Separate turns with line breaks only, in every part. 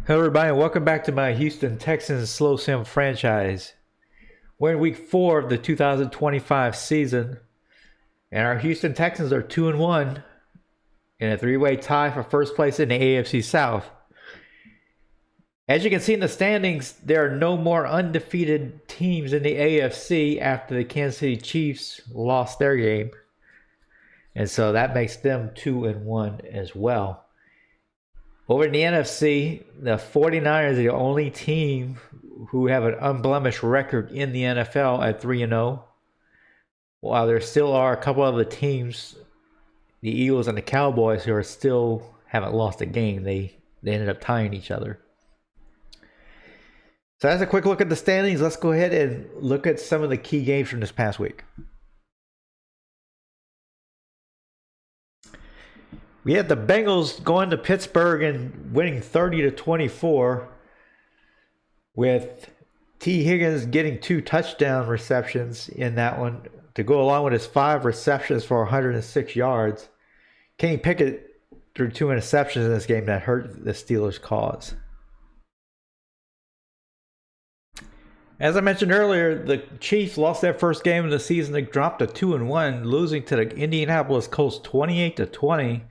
Hello everybody and welcome back to my Houston Texans Slow Sim franchise. We're in week 4 of the 2025 season and our Houston Texans are 2-1 in a three-way tie for first place in the AFC South. As you can see in the standings, there are no more undefeated teams in the AFC after the Kansas City Chiefs lost their game. And so that makes them 2-1 as well. Over in the NFC, the 49ers are the only team who have an unblemished record in the NFL at 3-0. While there still are a couple other teams, the Eagles and the Cowboys, who are still haven't lost a game. They ended up tying each other. So that's a quick look at the standings. Let's go ahead and look at some of the key games from this past week. We had the Bengals going to Pittsburgh and winning 30-24 with T. Higgins getting 2 touchdown receptions in that one to go along with his 5 receptions for 106 yards. Kenny Pickett threw 2 interceptions in this game that hurt the Steelers' cause. As I mentioned earlier, the Chiefs lost their first game of the season. They dropped to 2-1, losing to the Indianapolis Colts 28-20.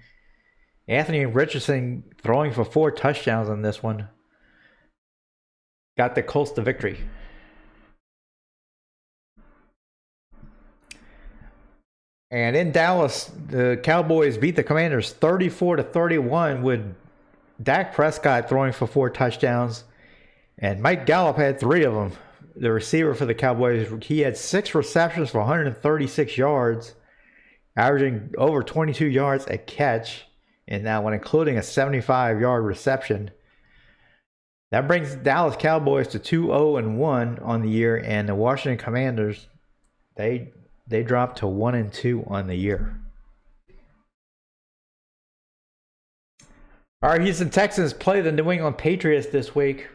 Anthony Richardson throwing for 4 touchdowns on this one got the Colts the victory. And in Dallas, the Cowboys beat the Commanders 34-31 with Dak Prescott throwing for 4 touchdowns. And Mike Gallup had 3 of them. The receiver for the Cowboys, he had 6 receptions for 136 yards, averaging over 22 yards a catch. And now, when including a 75-yard reception, that brings Dallas Cowboys to 2-0-1 on the year, and the Washington Commanders, they dropped to 1-2 on the year. Our Houston Texans play the New England Patriots this week,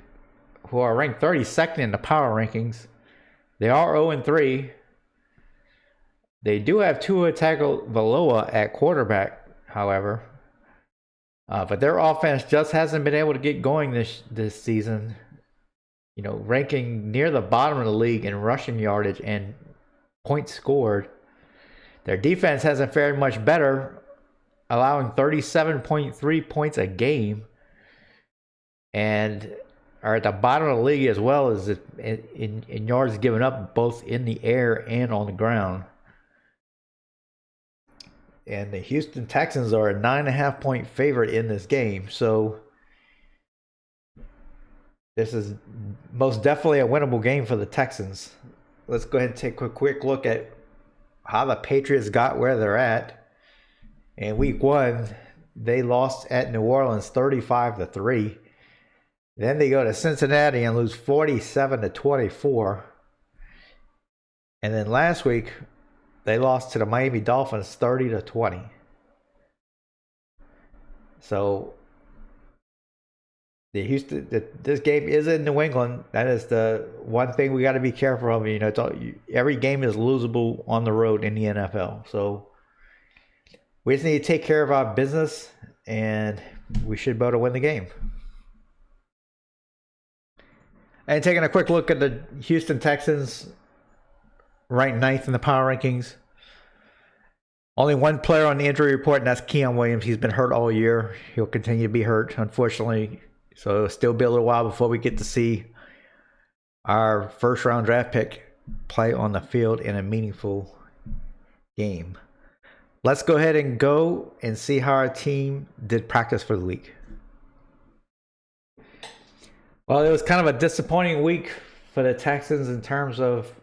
who are ranked 32nd in the power rankings. They are 0-3. They do have Tua Tagovailoa at quarterback, however. But their offense just hasn't been able to get going this season. You know, ranking near the bottom of the league in rushing yardage and points scored. Their defense hasn't fared much better, allowing 37.3 points a game, and are at the bottom of the league as well as in yards given up, both in the air and on the ground. And the Houston Texans are a 9.5-point favorite in this game. So this is most definitely a winnable game for the Texans. Let's go ahead and take a quick look at how the Patriots got where they're at. In week 1, they lost at New Orleans 35-3. Then they go to Cincinnati and lose 47-24. And then last week, they lost to the Miami Dolphins 30-20. So this game is in New England. That is the one thing we got to be careful of. You know, every game is losable on the road in the NFL. So we just need to take care of our business, and we should be able to win the game. And taking a quick look at the Houston Texans, ranked 9th in the power rankings. Only one player on the injury report, and that's Keon Williams. He's been hurt all year. He'll continue to be hurt, unfortunately. So it'll still be a little while before we get to see our first-round draft pick play on the field in a meaningful game. Let's go ahead and see how our team did practice for the week. Well, it was kind of a disappointing week for the Texans in terms of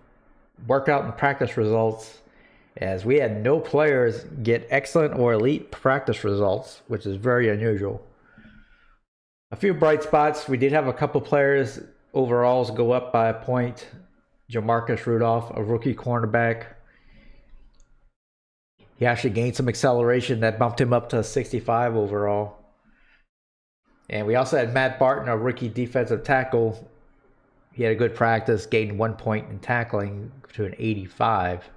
workout and practice results, as we had no players get excellent or elite practice results, which is very unusual. A few bright spots: we did have a couple players overalls go up by a point. Jamarcus Rudolph, a rookie cornerback, he actually gained some acceleration that bumped him up to a 65 overall. And we also had Matt Barton, a rookie defensive tackle. He had a good practice, gained 1 point in tackling to an 85.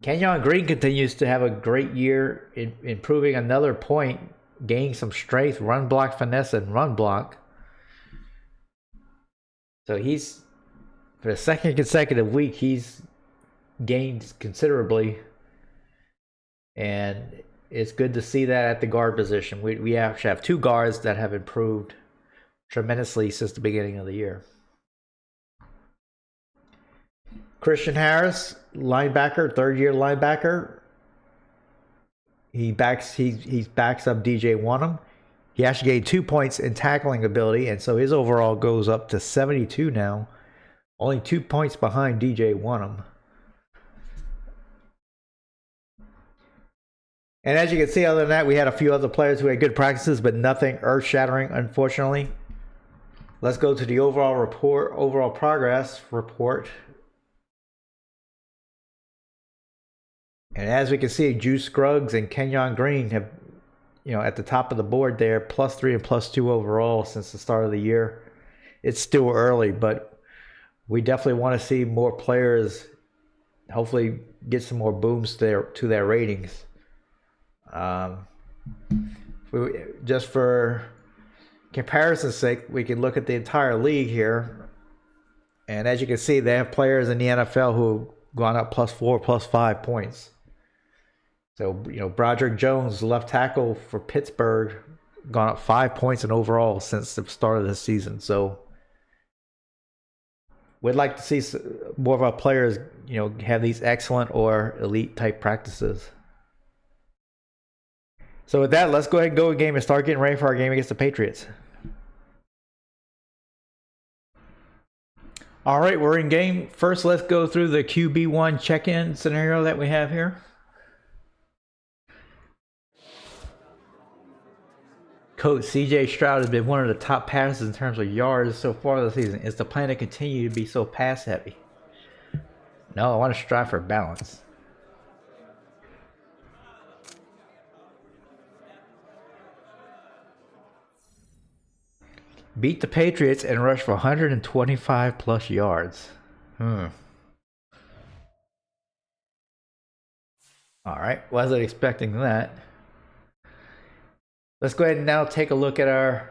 Kenyon Green continues to have a great year, improving another point gaining some strength, run block finesse, and run block. So he's, for the second consecutive week, he's gained considerably. And it's good to see that at the guard position. We actually have two guards that have improved tremendously since the beginning of the year. Christian Harris, linebacker, third-year linebacker. He backs up DJ Wonnum. He actually gained 2 points in tackling ability, and so his overall goes up to 72 now. Only 2 points behind DJ Wonnum. And as you can see, other than that, we had a few other players who had good practices, but nothing earth-shattering, unfortunately. Let's go to the overall progress report. And as we can see, Juice Scruggs and Kenyon Green have, at the top of the board there, +3 and +2 overall since the start of the year. It's still early, but we definitely want to see more players hopefully get some more booms to their ratings. Just for comparison's sake, we can look at the entire league here. And as you can see, they have players in the NFL who have gone up +4, +5 points. So, Broderick Jones, left tackle for Pittsburgh, gone up 5 points in overall since the start of the season. So we'd like to see more of our players, have these excellent or elite type practices. So with that, let's go ahead and go a game and start getting ready for our game against the Patriots. All right, we're in game. First, let's go through the QB1 check-in scenario that we have here. Coach C.J. Stroud has been one of the top passers in terms of yards so far this season. Is the plan to continue to be so pass-heavy? No, I want to strive for balance. Beat the Patriots and rush for 125 plus yards. All right, wasn't expecting that. Let's go ahead and now take a look at our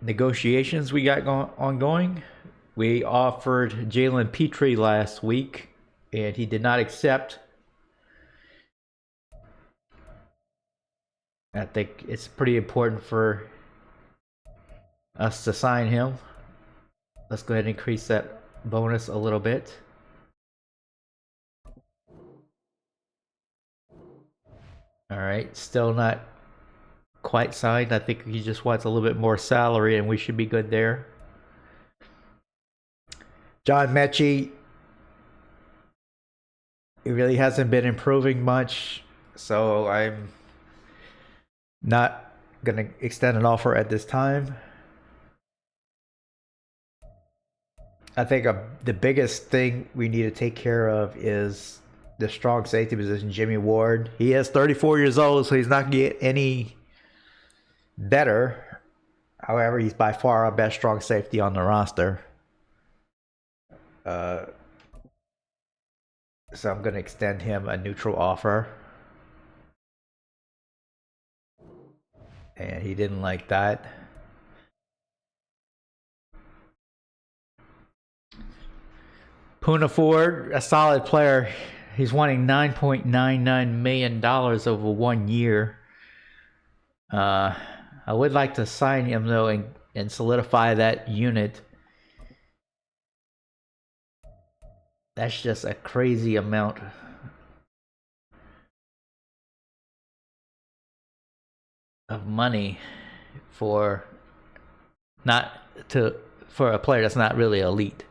negotiations we got ongoing. We offered Jalen Petrie last week, and he did not accept. I think it's pretty important for us to sign him. Let's go ahead and increase that bonus a little bit. All right, still not quite signed. I think he just wants a little bit more salary, and we should be good there. John Mechie, he really hasn't been improving much, so I'm not going to extend an offer at this time. I think the biggest thing we need to take care of is the strong safety position, Jimmy Ward. He is 34 years old, so he's not going to get any better. However, he's by far our best strong safety on the roster. So I'm going to extend him a neutral offer. And he didn't like that. Poona Ford, a solid player. He's wanting $9.99 million over 1 year. I would like to sign him, though, and solidify that unit. That's just a crazy amount of money for a player that's not really elite.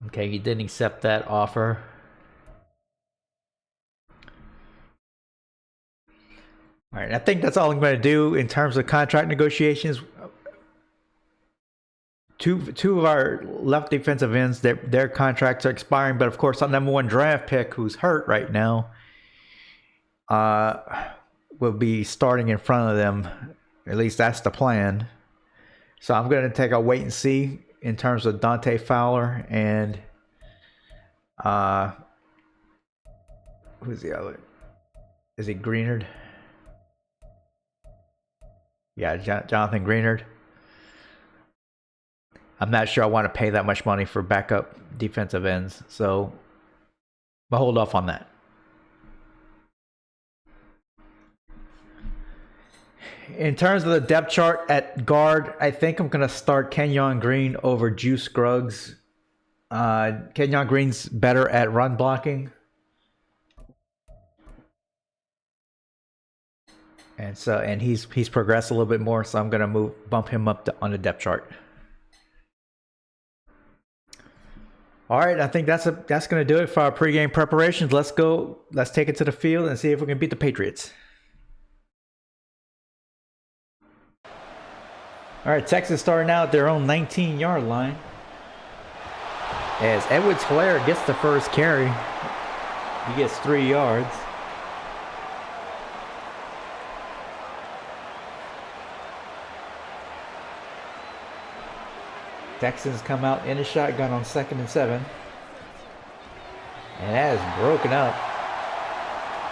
Okay, he didn't accept that offer. All right, I think that's all I'm going to do in terms of contract negotiations. Two of our left defensive ends, their contracts are expiring, but of course our #1 draft pick, who's hurt right now, will be starting in front of them At least that's the plan. So I'm going to take a wait and see in terms of Dante Fowler and who's the other? Is it Greenard? Yeah, Jonathan Greenard. I'm not sure I want to pay that much money for backup defensive ends, so I'll hold off on that. In terms of the depth chart at guard, I think I'm going to start Kenyon Green over Juice Scruggs. Kenyon Green's better at run blocking. And he's progressed a little bit more, so I'm going to bump him up on the depth chart. All right, I think that's going to do it for our pregame preparations. Let's go. Let's take it to the field and see if we can beat the Patriots. All right, Texans starting out at their own 19-yard line. As Edwards-Helaire gets the first carry, he gets 3 yards. Texans come out in a shotgun on 2nd and 7. And that is broken up.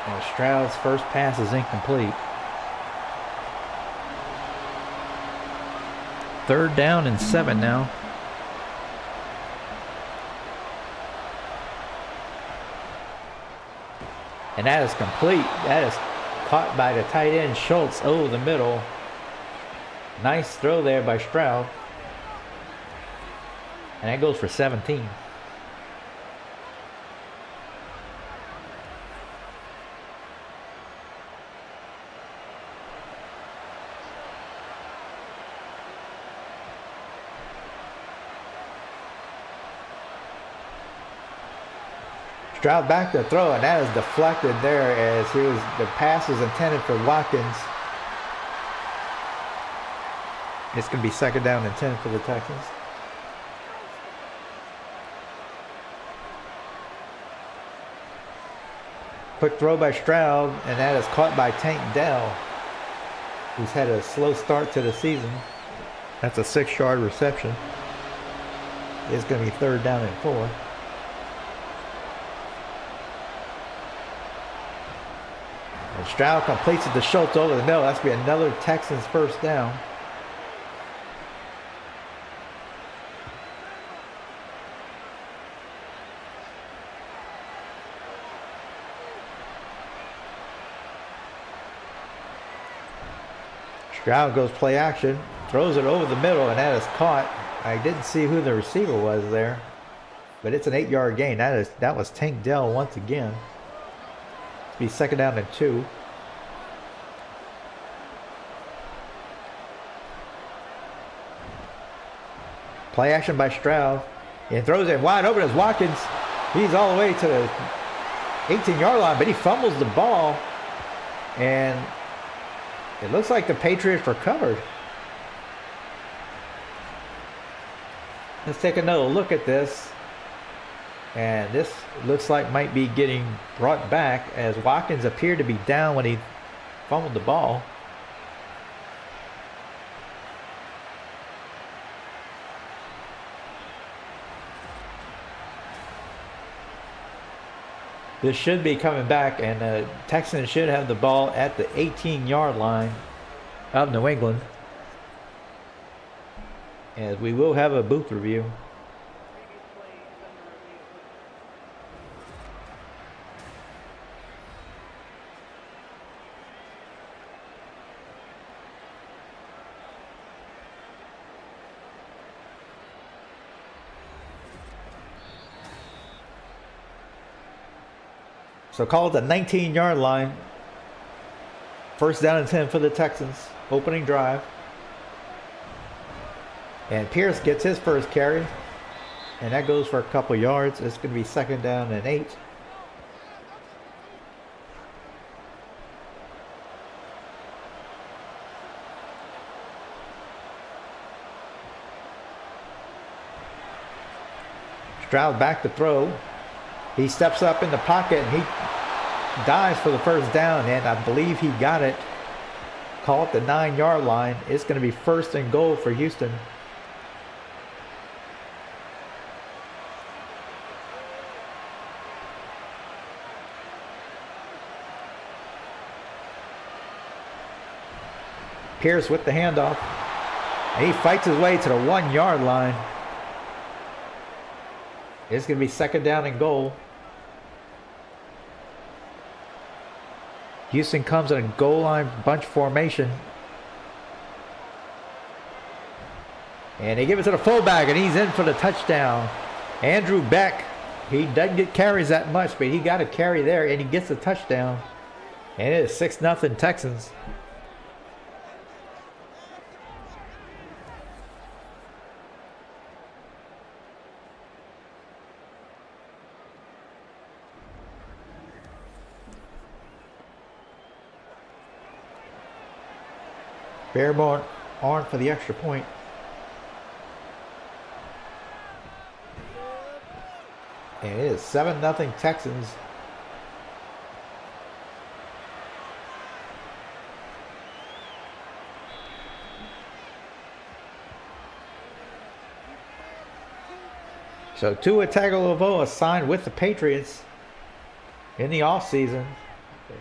And Stroud's first pass is incomplete. 3rd down and 7 now. And that is complete. That is caught by the tight end Schultz over the middle. Nice throw there by Stroud. And that goes for 17. Stroud back to throw, and that is deflected there as the pass was intended for Watkins. It's going to be 2nd down and 10 for the Texans. Quick throw by Stroud, and that is caught by Tank Dell, who's had a slow start to the season. That's a 6-yard reception. It's going to be 3rd down and 4. And Stroud completes it to Schultz over the middle. That's going to be another Texans first down. Stroud goes play action, throws it over the middle, and that is caught. I didn't see who the receiver was there, but it's an 8-yard gain. That was Tank Dell once again. It'll be 2nd down and 2. Play action by Stroud, and throws it wide open as Watkins. He's all the way to the 18-yard line, but he fumbles the ball, and it looks like the Patriots recovered. Let's take another look at this. And this looks like might be getting brought back as Watkins appeared to be down when he fumbled the ball. This should be coming back, and the Texans should have the ball at the 18-yard line of New England. As we will have a booth review. So call it the 19-yard line. 1st down and 10 for the Texans. Opening drive. And Pierce gets his first carry. And that goes for a couple yards. It's going to be 2nd down and 8. Stroud back to throw. He steps up in the pocket and he dives for the 1st down, and I believe he got it. call it the 9-yard line. It's going to be 1st and goal for Houston. Pierce with the handoff. And he fights his way to the 1-yard line. It's going to be 2nd down and goal. Houston comes in a goal line bunch formation. And they give it to the fullback, and he's in for the touchdown. Andrew Beck, he doesn't get carries that much, but he got a carry there, and he gets the touchdown. And it is 6-0 Texans. Fairborn on for the extra point. And it is 7-0 Texans. So Tua Tagovailoa signed with the Patriots in the offseason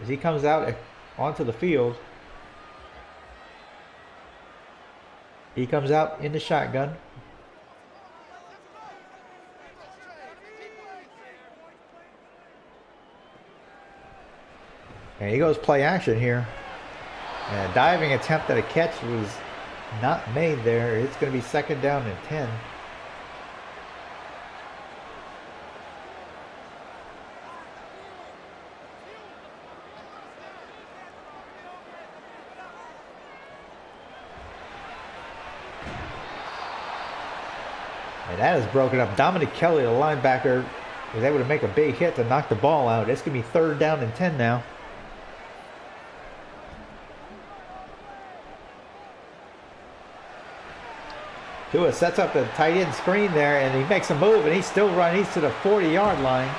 as he comes out onto the field. He comes out in the shotgun. And he goes play action here. And a diving attempt at a catch was not made there. It's going to be 2nd down and 10. And that is broken up. Dominic Kelly, the linebacker, was able to make a big hit to knock the ball out. It's going to be 3rd down and 10 now. Tua sets up the tight end screen there, and he makes a move, and he's still running. He's to the 40-yard line,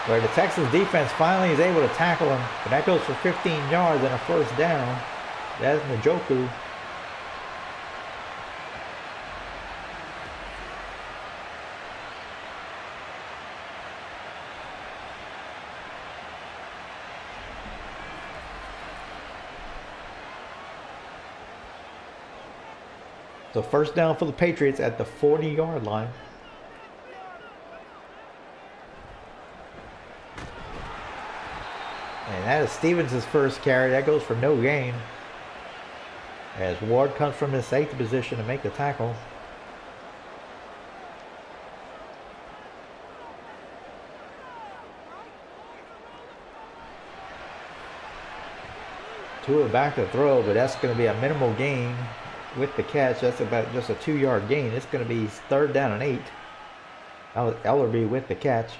where the Texans defense finally is able to tackle him. But that goes for 15 yards and a 1st down. That's Njoku. So 1st down for the Patriots at the 40-yard line. And that is Stevens' first carry. That goes for no gain, as Ward comes from his safety position to make the tackle. Tua back to throw, but that's going to be a minimal gain with the catch. That's about just a 2-yard gain. It's going to be 3rd down and 8. Ellerby with the catch.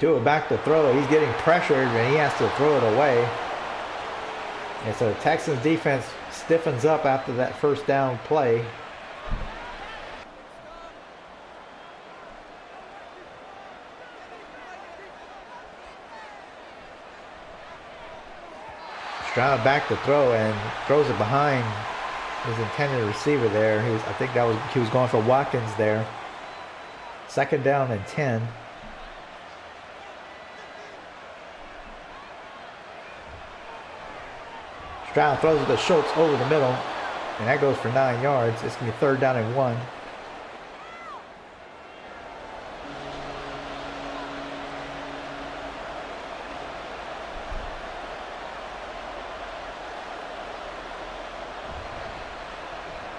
Tua back to throw. He's getting pressured and he has to throw it away. And so the Texans defense stiffens up after that 1st down play. Stroud back to throw and throws it behind his intended receiver there. I think he was going for Watkins there. 2nd down and 10. Stroud throws it to Schultz over the middle, and that goes for 9 yards. It's going to be 3rd down and 1.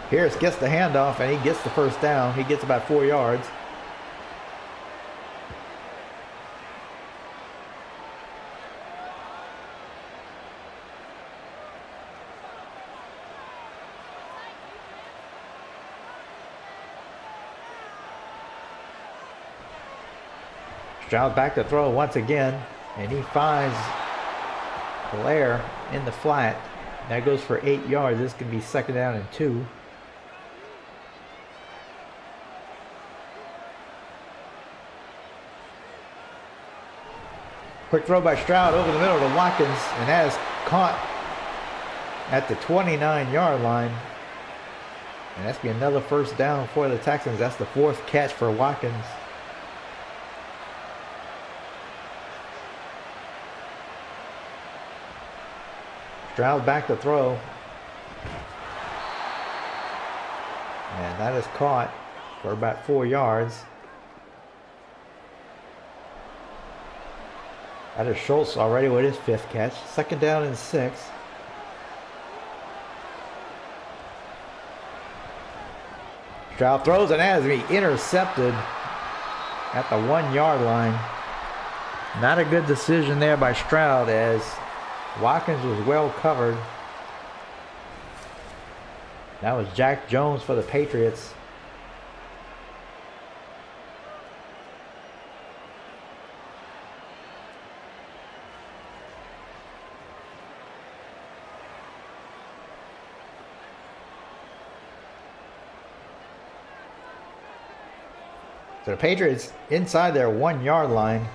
Pierce gets the handoff, and he gets the 1st down. He gets about 4 yards. Stroud back to throw once again, and he finds Blair in the flat. That goes for 8 yards. This could be 2nd down and 2. Quick throw by Stroud over the middle to Watkins, and that is caught at the 29-yard line. And that's going to be another first down for the Texans. That's the 4th catch for Watkins. Stroud back to throw. And that is caught for about 4 yards. That is Schultz already with his 5th catch. 2nd down and 6. Stroud throws, and that is going to be intercepted at the 1-yard line. Not a good decision there by Stroud, as Watkins was well covered. That was Jack Jones for the Patriots. So the Patriots inside their 1-yard line.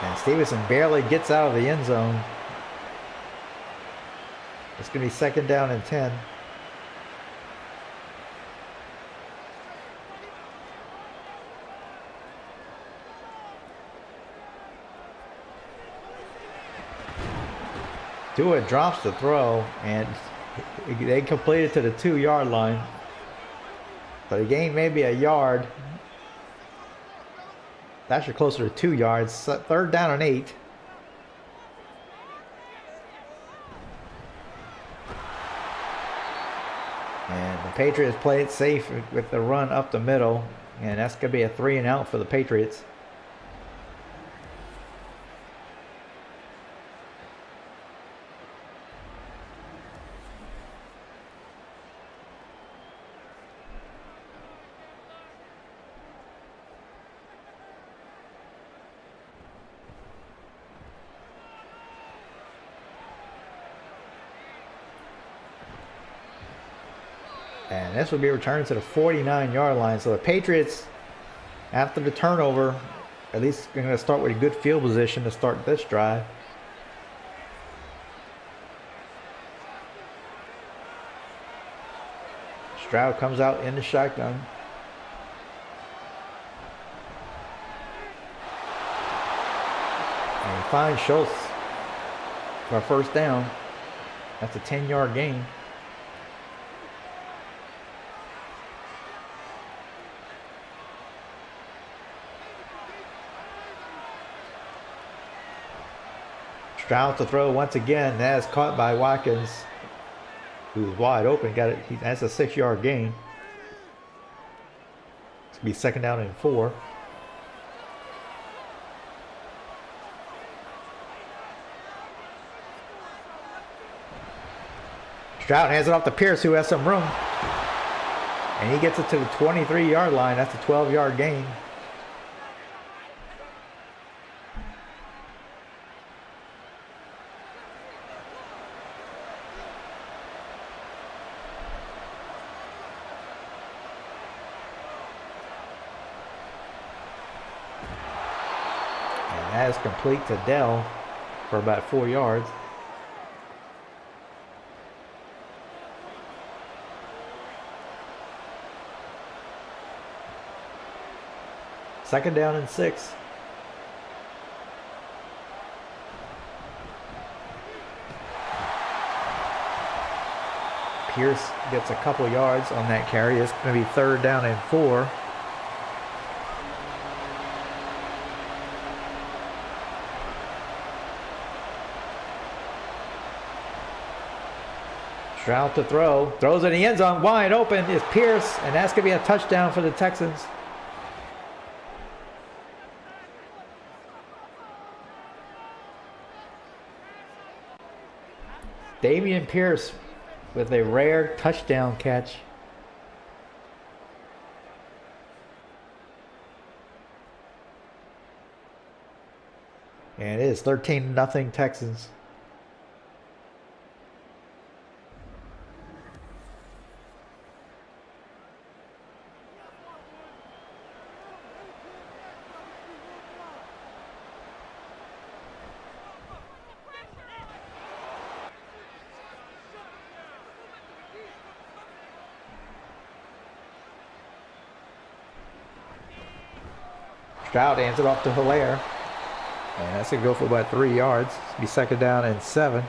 And Stevenson barely gets out of the end zone. It's going to be 2nd down and 10. Tua drops the throw, and they complete it to the 2-yard line. But the gain may be a yard. Actually closer to 2 yards. 3rd down and 8. And the Patriots play it safe with the run up the middle. And that's going to be a 3 and out for the Patriots. And this will be returned to the 49-yard line. So the Patriots, after the turnover, at least going to start with a good field position to start this drive. Stroud comes out in the shotgun. And he finds Schultz for a first down. That's a 10-yard gain. Stroud to throw once again. That is caught by Watkins, who's wide open. Got it. That's a 6-yard gain. It's going to be 2nd down and 4. Stroud hands it off to Pierce, who has some room. And he gets it to the 23-yard line. That's a 12-yard gain. That is complete to Dell for about 4 yards. Second down and 6. Pierce gets a couple yards on that carry. It's going to be 3rd down and 4. Stroud to throw. Throws in the end zone. Wide open is Pierce, and that's going to be a touchdown for the Texans. Dameon Pierce with a rare touchdown catch. And it is 13-0 Texans. Stroud hands it off to Hilaire. And that's going to go for about 3 yards. It's going to be second down and 7.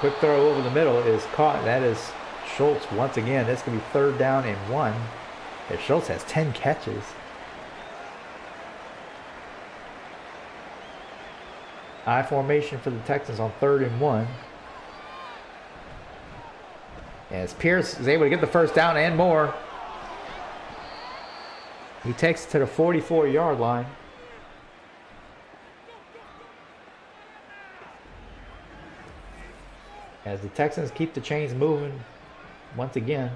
Quick throw over the middle is caught. That is Schultz once again. That's going to be third down and 1. And Schultz has 10 catches. I formation for the Texans on 3rd and 1. As Pierce is able to get the first down and more. He takes it to the 44-yard line. As the Texans keep the chains moving once again.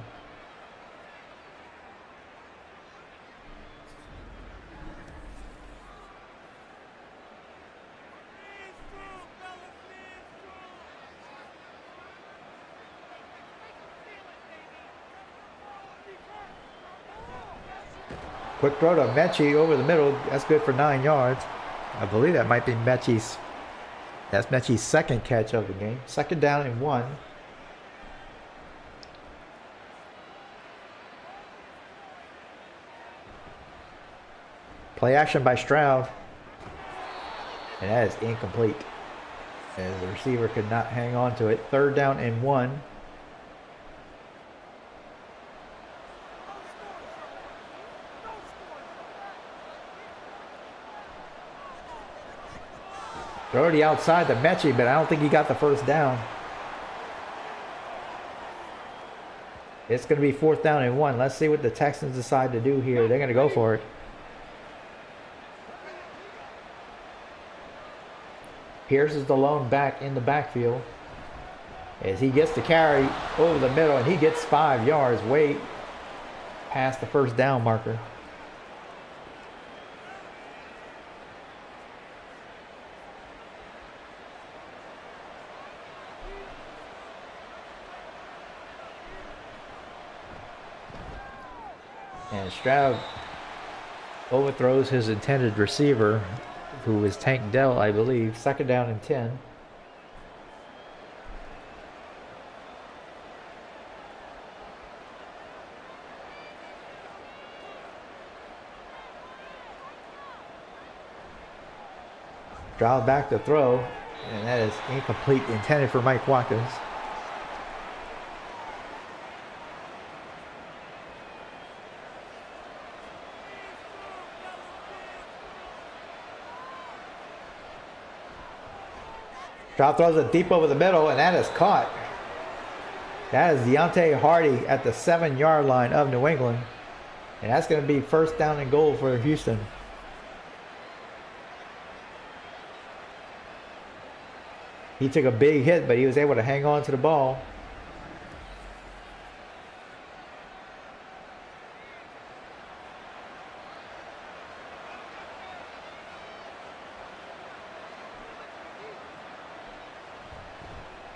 Quick throw to Mechie over the middle. That's good for 9 yards. I believe that might be Mechie's. That's Mechie's second catch of the game. Second down and 1. Play action by Stroud. And that is incomplete. As the receiver could not hang on to it. Third down and 1. They're already outside the Mechie, but I don't think he got the first down. It's going to be 4th down and 1. Let's see what the Texans decide to do here. They're going to go for it. Pierce is the lone back in the backfield. As he gets the carry over the middle, and he gets 5 yards, way past the first down marker. And Stroud overthrows his intended receiver, who is Tank Dell, I believe. Second down and 10. Stroud back to throw, and that is incomplete, intended for Mike Watkins. Stroud throws it deep over the middle, and that is caught. That is Deontay Hardy at the 7-yard line of New England. And that's going to be first down and goal for Houston. He took a big hit, but he was able to hang on to the ball.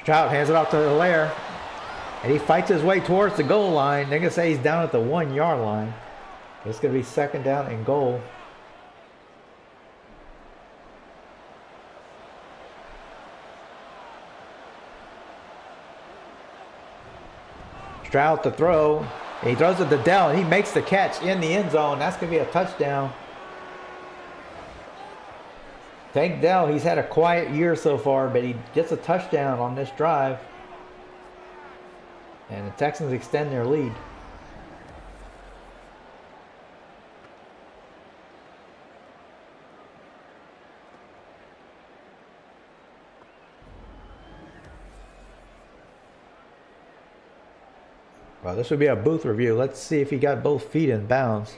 Stroud hands it off to Hilaire, and he fights his way towards the goal line. They're going to say he's down at the 1-yard line. It's going to be second down and goal. Stroud to throw, and he throws it to Dell, and he makes the catch in the end zone. That's going to be a touchdown. Tank Dell, he's had a quiet year so far, but he gets a touchdown on this drive. And the Texans extend their lead. Well, this would be a booth review. Let's see if he got both feet in bounds.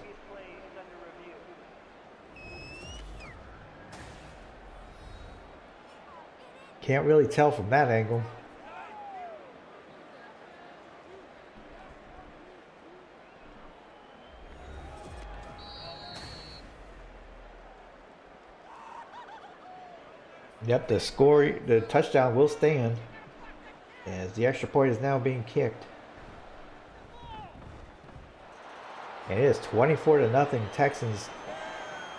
Can't really tell from that angle. Yep, the touchdown will stand as the extra point is now being kicked. And it is 24-0 Texans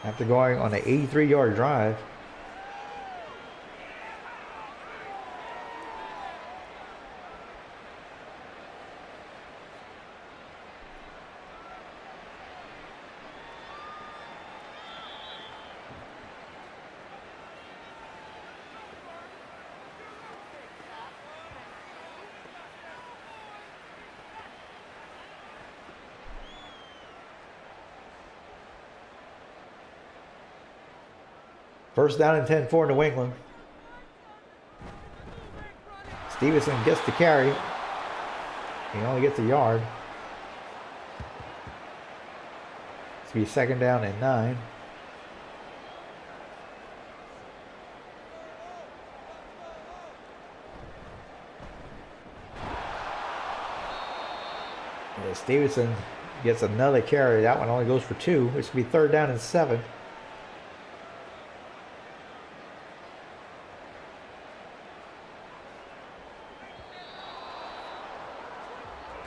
after going on an 83-yard drive. First down and 10 for New England. Stevenson gets the carry. He only gets a yard. It's going to be second down and 9. And Stevenson gets another carry. That one only goes for 2. It's going to be third down and 7.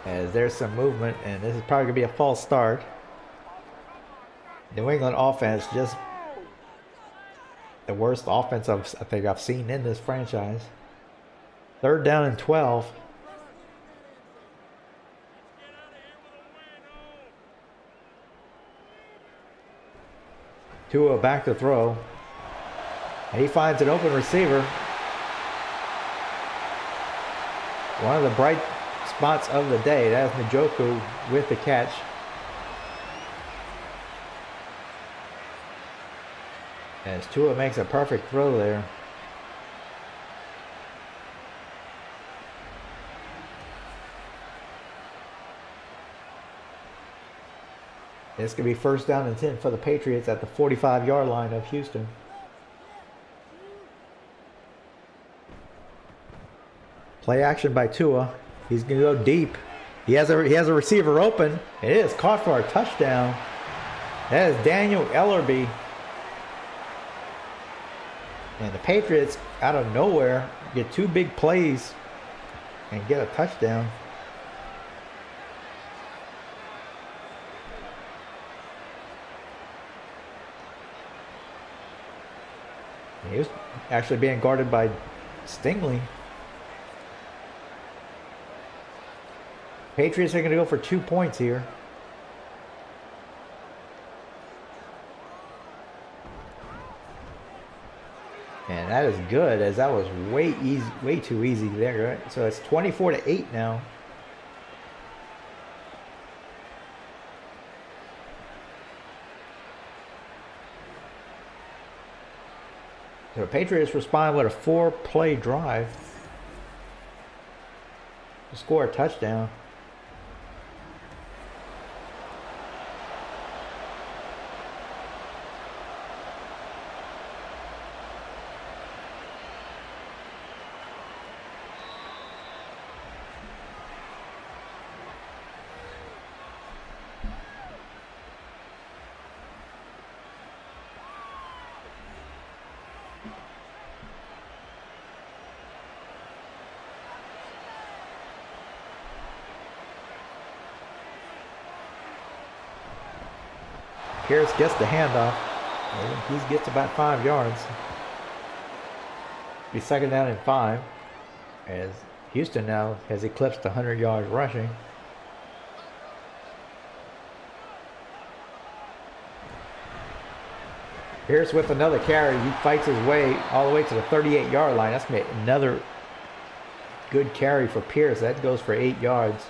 As there's some movement, and this is probably going to be a false start. New England offense, just the worst offense I think I've seen in this franchise. Third down and 12. Tua back to throw. And he finds an open receiver. One of the bright spots of the day. That is Njoku with the catch. As Tua makes a perfect throw there. This could be first down and 10 for the Patriots at the 45-yard line of Houston. Play action by Tua. He's going to go deep. He has a receiver open. It is caught for a touchdown. That is Daniel Ellerby. And the Patriots, out of nowhere, get 2 big plays and get a touchdown. He was actually being guarded by Stingley. Patriots are going to go for 2 points here. And that is good, as that was way too easy there, right? So it's 24-8 now. So the Patriots respond with a 4-play drive to score a touchdown. Pierce gets the handoff. He gets about 5 yards. Be second down and 5. As Houston now has eclipsed 100 yards rushing. Pierce with another carry. He fights his way all the way to the 38-yard line. That's going to be another good carry for Pierce. That goes for 8 yards.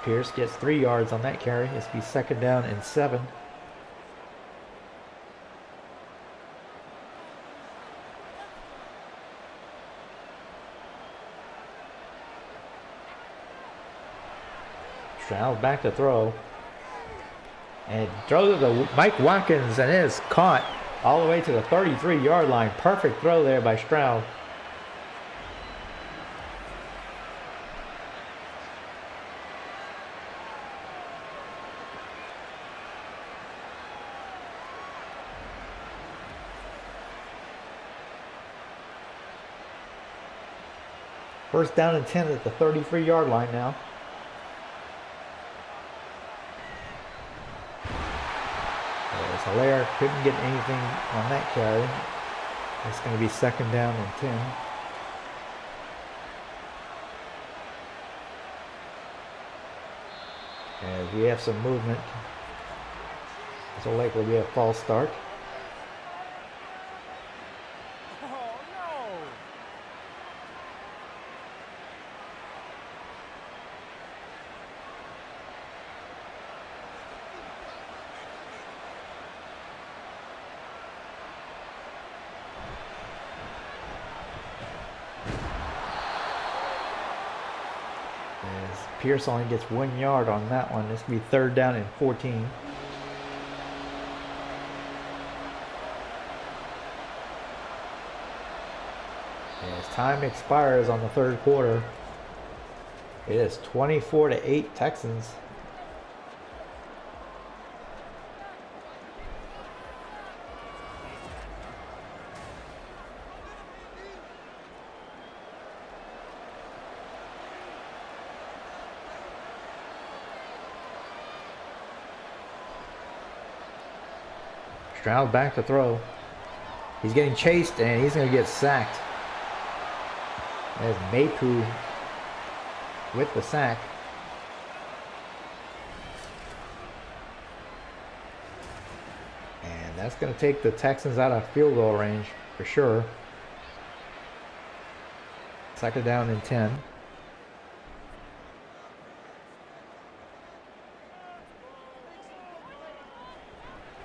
Pierce gets 3 yards on that carry. It's be second down and 7. Stroud back to throw. And throws to Mike Watkins, and it is caught all the way to the 33-yard line. Perfect throw there by Stroud. First down and 10 at the 33-yard line now. Hilaire couldn't get anything on that carry. It's going to be second down and 10. As we have some movement. It's likely to be a false start. Pierce only gets 1 yard on that one. This will be 3rd down and 14. As time expires on the 3rd quarter, it is 24-8 Texans. Stroud back to throw. He's getting chased and he's going to get sacked. There's Mapu with the sack. And that's going to take the Texans out of field goal range for sure. 2nd down and 10.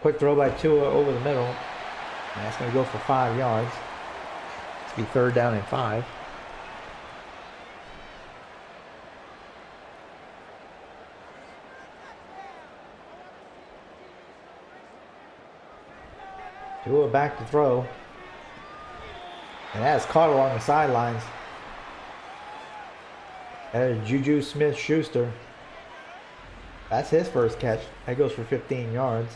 Quick throw by Tua over the middle. And that's going to go for 5 yards. It's going to be 3rd down and 5. Tua back to throw. And that is caught along the sidelines. That is Juju Smith-Schuster. That's his first catch. That goes for 15 yards.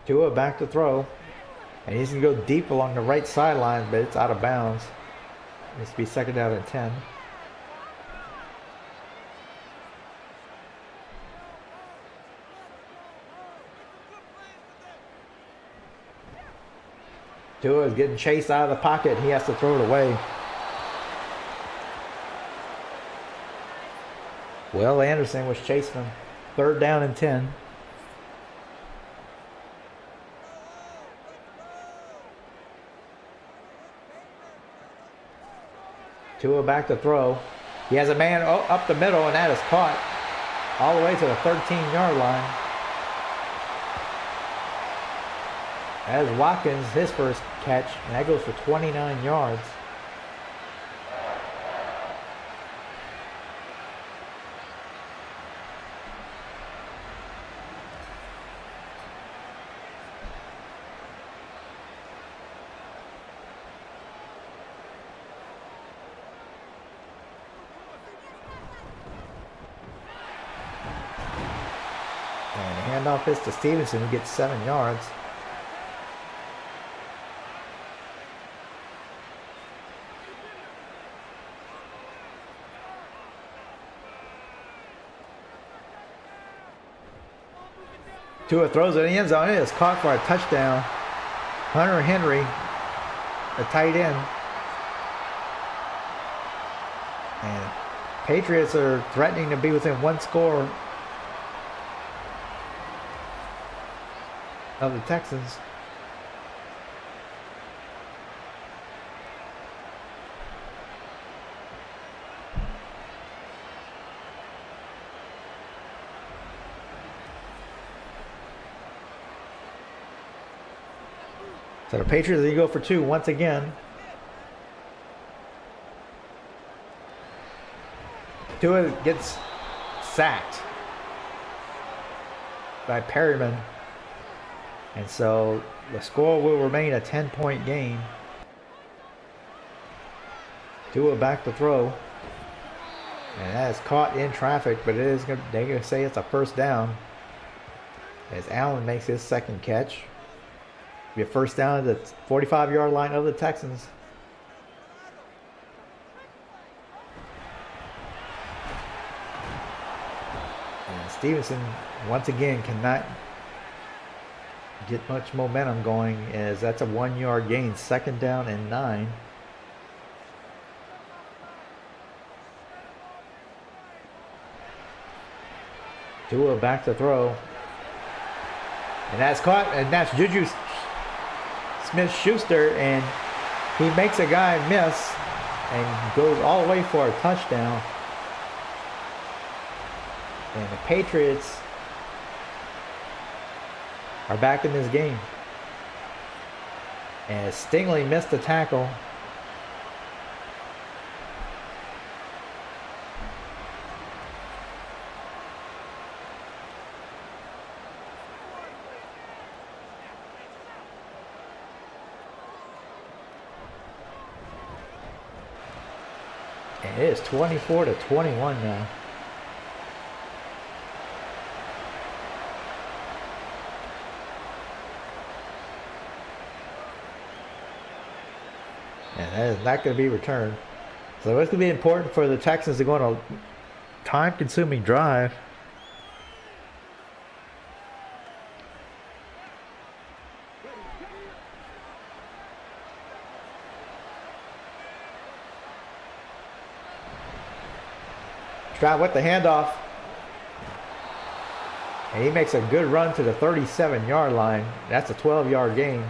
Tua back to throw. And he's going to go deep along the right sideline, but it's out of bounds. This will be 2nd down and 10. Tua is getting chased out of the pocket. He has to throw it away. Will Anderson was chasing him. 3rd down and 10. Tua back to throw. He has a man up the middle, and that is caught all the way to the 13-yard line. That is Watkins, his first catch, and that goes for 29 yards. And the handoff is to Stevenson, who gets 7 yards. Tua throws it in the end zone. It is caught for a touchdown. Hunter Henry, the tight end. And Patriots are threatening to be within 1 score of the Texans. So the Patriots, they go for 2 once again. Tua gets sacked by Perryman. And so the score will remain a 10-point game. Tua back to throw. And that is caught in traffic, but they're going to say it's a 1st down. As Allen makes his 2nd catch. Be a 1st down at the 45-yard line of the Texans. And Stevenson, once again, cannot get much momentum going, as that's a 1-yard gain. 2nd down and 9. Tua back to throw. And that's caught, and that's Juju Smith-Schuster, and he makes a guy miss and goes all the way for a touchdown. And the Patriots are back in this game. And Stingley missed the tackle. And it is 24-21 now. And that is not going to be returned. So it's going to be important for the Texans to go on a time-consuming drive. Stroud with the handoff. And he makes a good run to the 37-yard line. That's a 12-yard gain.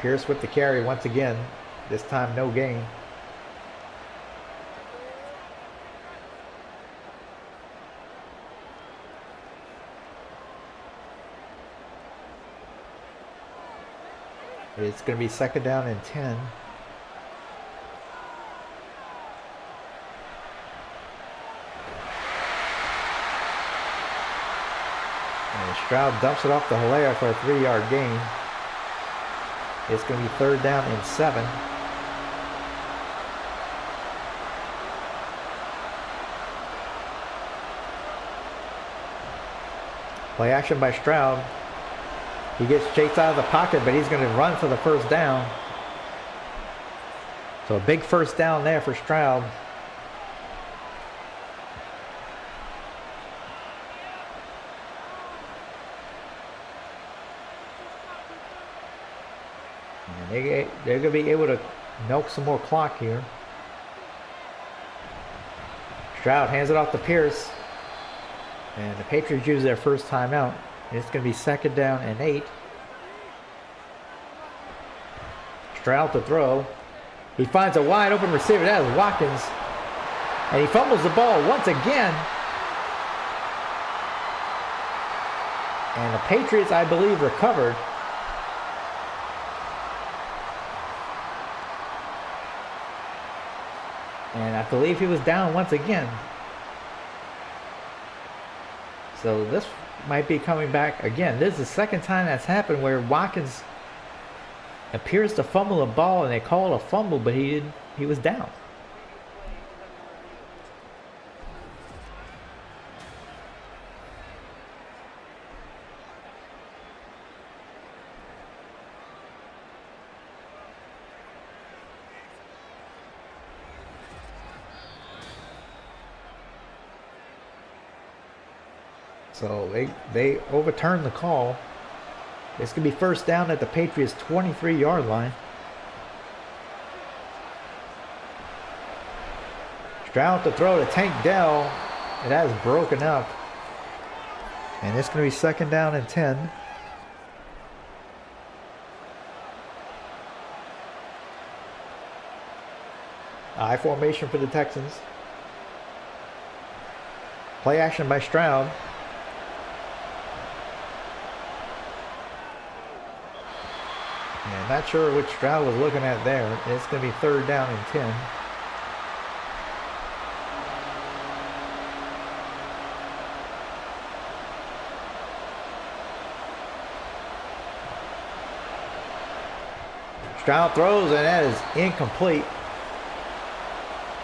Pierce with the carry once again. This time no gain. It's going to be second down and 10. And Stroud dumps it off to Hilaire for a 3-yard gain. It's going to be third down and 7. Play action by Stroud. He gets chased out of the pocket, but he's going to run for the first down. So a big first down there for Stroud. And they're going to be able to milk some more clock here. Stroud hands it off to Pierce. And the Patriots use their first timeout. It's going to be second down and 8. Stroud to throw. He finds a wide open receiver. That is Watkins. And he fumbles the ball once again. And the Patriots, I believe, recovered. And I believe he was down once again. So this might be coming back again. This is the second time that's happened where Watkins appears to fumble a ball and they call it a fumble, but he was down. So they overturned the call. This could be first down at the Patriots' 23-yard line. Stroud to throw to Tank Dell. It has broken up. And it's going to be second down and 10. I formation for the Texans. Play action by Stroud. Not sure which Stroud was looking at there. It's going to be third down and 10. Stroud throws, and that is incomplete.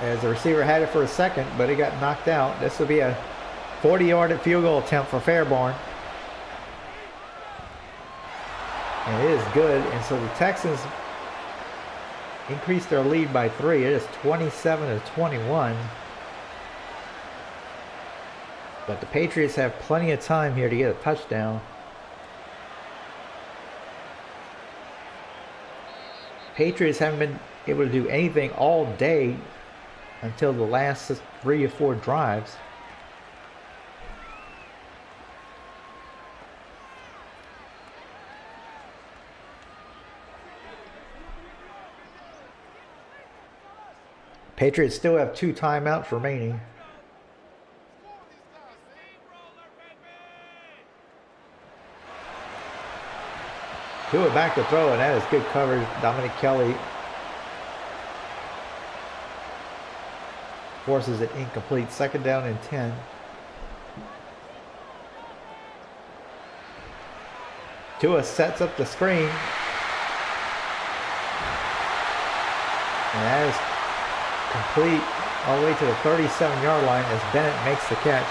As the receiver had it for a second, but it got knocked out. This will be a 40-yard field goal attempt for Fairborn. And it is good, and so the Texans increased their lead by 3. It is 27-21. But the Patriots have plenty of time here to get a touchdown. Patriots haven't been able to do anything all day until the last 3 or 4 drives. Patriots still have 2 timeouts remaining. Tua back to throw, and that is good coverage. Dominic Kelly forces it incomplete. 2nd down and 10. Tua sets up the screen. And that is complete all the way to the 37-yard line as Bennett makes the catch.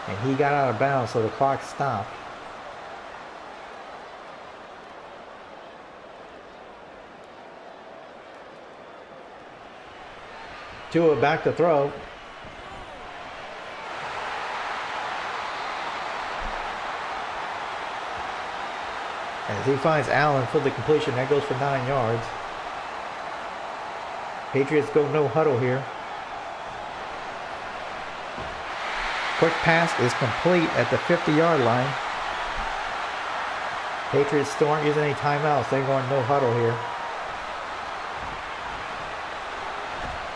And he got out of bounds, so the clock stopped. Tua back to throw. As he finds Allen for the completion, that goes for 9 yards. Patriots go no huddle here. Quick pass is complete at the 50-yard line. Patriots still aren't using any timeouts. They're going no huddle here.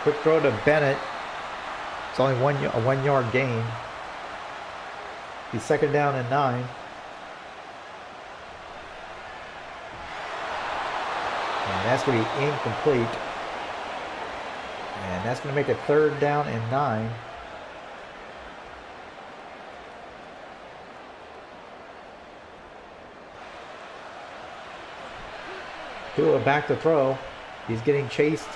Quick throw to Bennett. It's only a 1-yard gain. He's 2nd down and 9. And that's going to be incomplete. And that's going to make it 3rd down and 9. Tua back to throw. He's getting chased,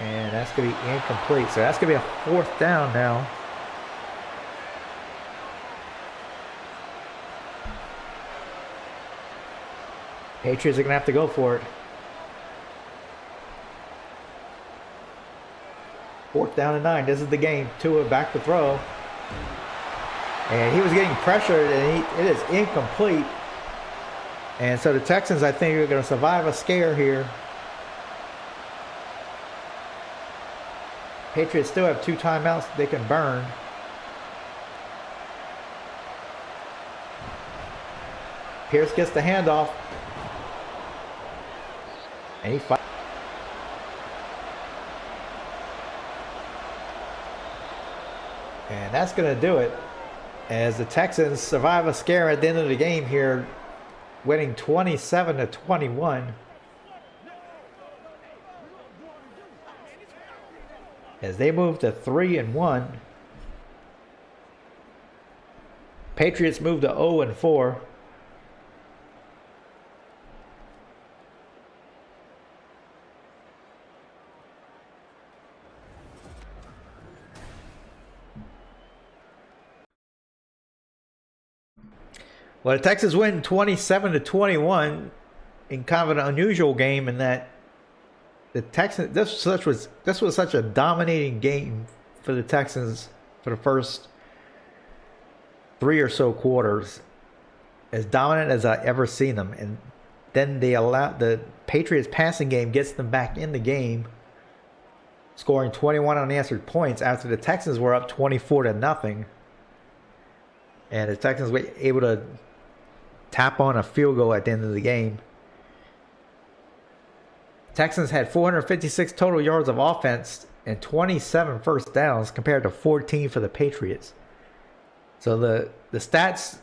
and that's going to be incomplete. So that's going to be a 4th down now. Patriots are going to have to go for it. 4th down and 9. This is the game. Tua back to throw. And he was getting pressured, and it is incomplete. And so the Texans, I think, are going to survive a scare here. Patriots still have 2 timeouts they can burn. Pierce gets the handoff. And he fights. And that's going to do it as the Texans survive a scare at the end of the game here, winning 27-21. As they move to 3-1. Patriots move to 0-4. Well, the Texans win 27-21 in kind of an unusual game in that the Texans, this was such a dominating game for the Texans for the first 3 or so quarters, as dominant as I ever seen them. And then the Patriots passing game gets them back in the game, scoring 21 unanswered points after the Texans were up 24-0. And the Texans were able to tap on a field goal at the end of the game. Texans had 456 total yards of offense and 27 first downs compared to 14 for the Patriots. So the stats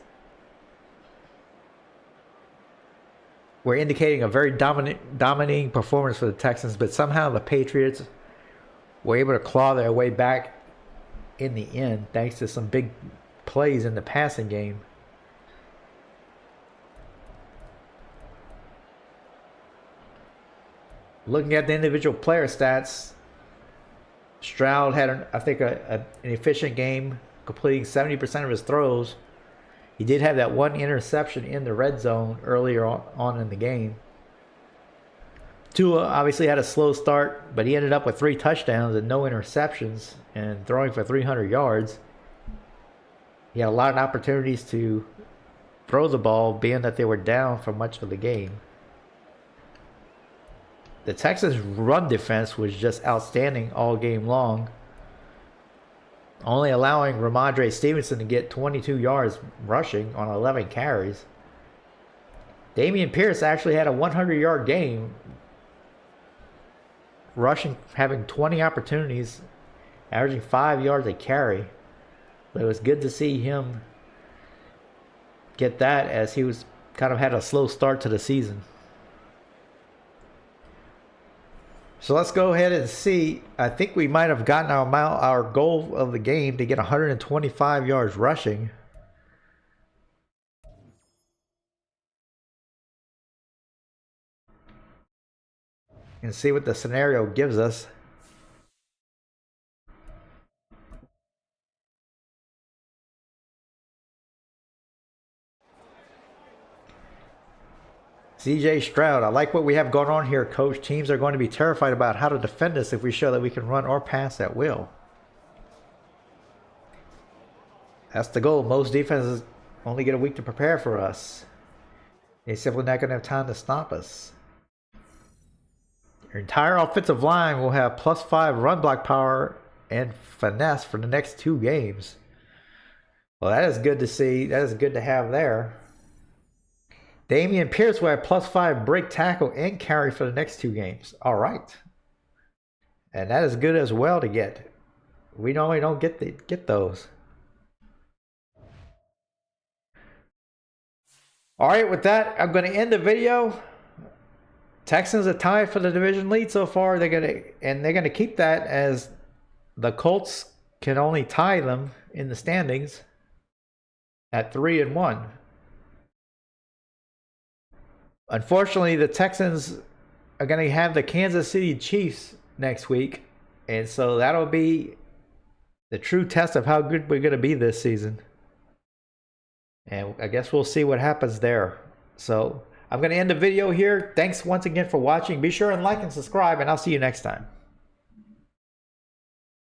were indicating a very dominating performance for the Texans, but somehow the Patriots were able to claw their way back in the end thanks to some big plays in the passing game. Looking at the individual player stats, Stroud had, an efficient game, completing 70% of his throws. He did have that 1 interception in the red zone earlier on in the game. Tua obviously had a slow start, but he ended up with 3 touchdowns and no interceptions and throwing for 300 yards. He had a lot of opportunities to throw the ball, being that they were down for much of the game. The Texans' run defense was just outstanding all game long, only allowing Ramondre Stevenson to get 22 yards rushing on 11 carries. Dameon Pierce actually had a 100-yard game, rushing, having 20 opportunities, averaging 5 yards a carry. But it was good to see him get that, as he was kind of had a slow start to the season. So let's go ahead and see. I think we might have gotten our goal of the game to get 125 yards rushing. And see what the scenario gives us. CJ Stroud, I like what we have going on here, coach. Teams are going to be terrified about how to defend us if we show that we can run or pass at will. That's the goal. Most defenses only get a week to prepare for us. They're simply not going to have time to stop us. Your entire offensive line will have +5 run block power and finesse for the next 2 games. Well, that is good to see. That is good to have there. Damian Pierce will have +5 break tackle and carry for the next 2 games. All right. And that is good as well to get. We normally don't get those. All right, with that, I'm going to end the video. Texans are tied for the division lead so far. They're going to keep that, as the Colts can only tie them in the standings at 3-1. Unfortunately, the Texans are going to have the Kansas City Chiefs next week, and so that'll be the true test of how good we're going to be this season. And I guess we'll see what happens there. So I'm going to end the video here. Thanks once again for watching. Be sure and like and subscribe, and I'll see you next time.